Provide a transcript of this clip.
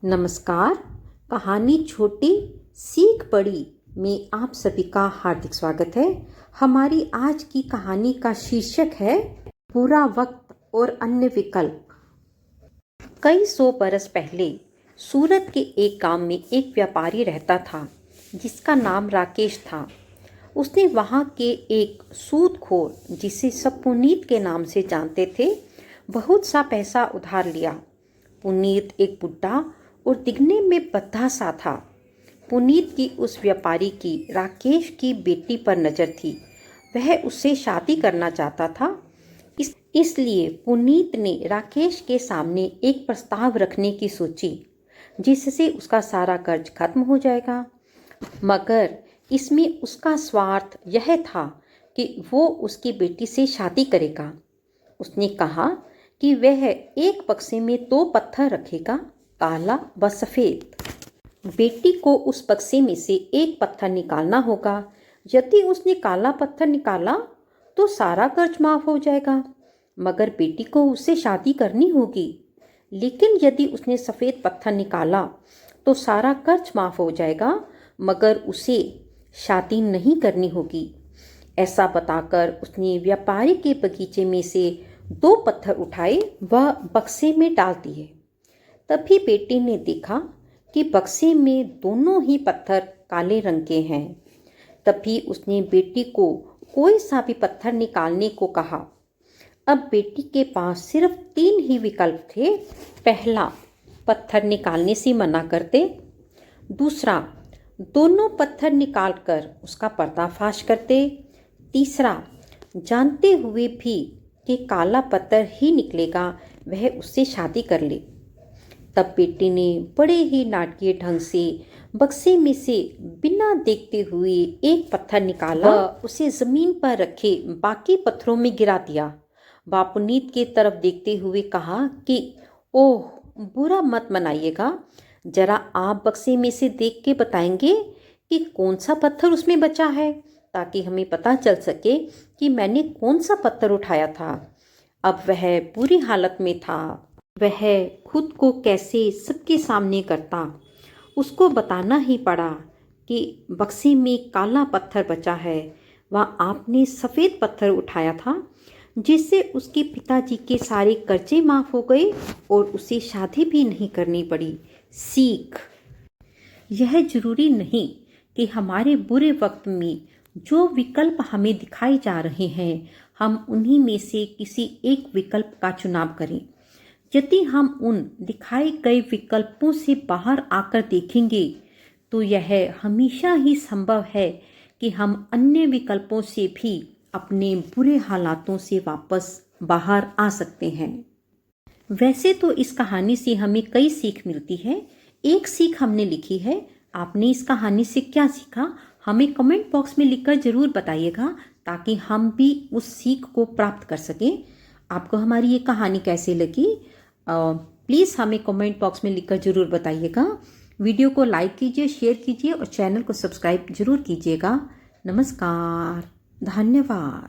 नमस्कार। कहानी छोटी सीख बड़ी में आप सभी का हार्दिक स्वागत है। हमारी आज की कहानी का शीर्षक है बुरा वक्त और अन्य विकल्प। कई सौ बरस पहले सूरत के एक गांव में एक व्यापारी रहता था जिसका नाम राकेश था। उसने वहां के एक सूदखोर, जिसे सब पुनीत के नाम से जानते थे, बहुत सा पैसा उधार लिया। पुनीत एक बुढ़ा और दिखने में बद्धा सा था। पुनीत की उस व्यापारी की राकेश की बेटी पर नज़र थी। वह उससे शादी करना चाहता था। इसलिए पुनीत ने राकेश के सामने एक प्रस्ताव रखने की सोची, जिससे उसका सारा कर्ज खत्म हो जाएगा। मगर इसमें उसका स्वार्थ यह था कि वो उसकी बेटी से शादी करेगा। उसने कहा कि वह एक बक्से में 2 पत्थर रखेगा, काला व सफ़ेद। बेटी को उस बक्से में से एक पत्थर निकालना होगा। यदि उसने काला पत्थर निकाला तो सारा कर्ज माफ हो जाएगा, मगर बेटी को उससे शादी करनी होगी। लेकिन यदि उसने सफ़ेद पत्थर निकाला तो सारा कर्ज माफ हो जाएगा, मगर उसे शादी नहीं करनी होगी। ऐसा बताकर उसने व्यापारी के बगीचे में से 2 पत्थर उठाए व बक्से में डाल दिए। तभी बेटी ने देखा कि बक्से में दोनों ही पत्थर काले रंग के हैं। तभी उसने बेटी को कोई सा भी पत्थर निकालने को कहा। अब बेटी के पास सिर्फ 3 ही विकल्प थे। पहला, पत्थर निकालने से मना करते। दूसरा, दोनों पत्थर निकालकर उसका पर्दाफाश करते। तीसरा, जानते हुए भी कि काला पत्थर ही निकलेगा, वह उससे शादी कर ले। तब बेटी ने बड़े ही नाटकीय ढंग से बक्से में से बिना देखते हुए एक पत्थर निकाला, उसे जमीन पर रखे बाकी पत्थरों में गिरा दिया। वह पुनीत की तरफ देखते हुए कहा कि ओह, बुरा मत मनाइएगा, जरा आप बक्से में से देख के बताएंगे कि कौन सा पत्थर उसमें बचा है, ताकि हमें पता चल सके कि मैंने कौन सा पत्थर उठाया था। अब वह बुरी हालत में था। वह खुद को कैसे सबके सामने करता। उसको बताना ही पड़ा कि बक्से में काला पत्थर बचा है। वह आपने सफ़ेद पत्थर उठाया था, जिससे उसके पिताजी के सारे कर्जे माफ़ हो गए और उसे शादी भी नहीं करनी पड़ी। सीख: यह जरूरी नहीं कि हमारे बुरे वक्त में जो विकल्प हमें दिखाए जा रहे हैं, हम उन्हीं में से किसी एक विकल्प का चुनाव करें। यदि हम उन दिखाए गए विकल्पों से बाहर आकर देखेंगे, तो यह हमेशा ही संभव है कि हम अन्य विकल्पों से भी अपने बुरे हालातों से वापस बाहर आ सकते हैं। वैसे तो इस कहानी से हमें कई सीख मिलती है। एक सीख हमने लिखी है। आपने इस कहानी से क्या सीखा, हमें कमेंट बॉक्स में लिखकर ज़रूर बताइएगा, ताकि हम भी उस सीख को प्राप्त कर सकें। आपको हमारी ये कहानी कैसे लगी, प्लीज़ हमें कमेंट बॉक्स में लिखकर ज़रूर बताइएगा। वीडियो को लाइक कीजिए, शेयर कीजिए और चैनल को सब्सक्राइब ज़रूर कीजिएगा। नमस्कार, धन्यवाद।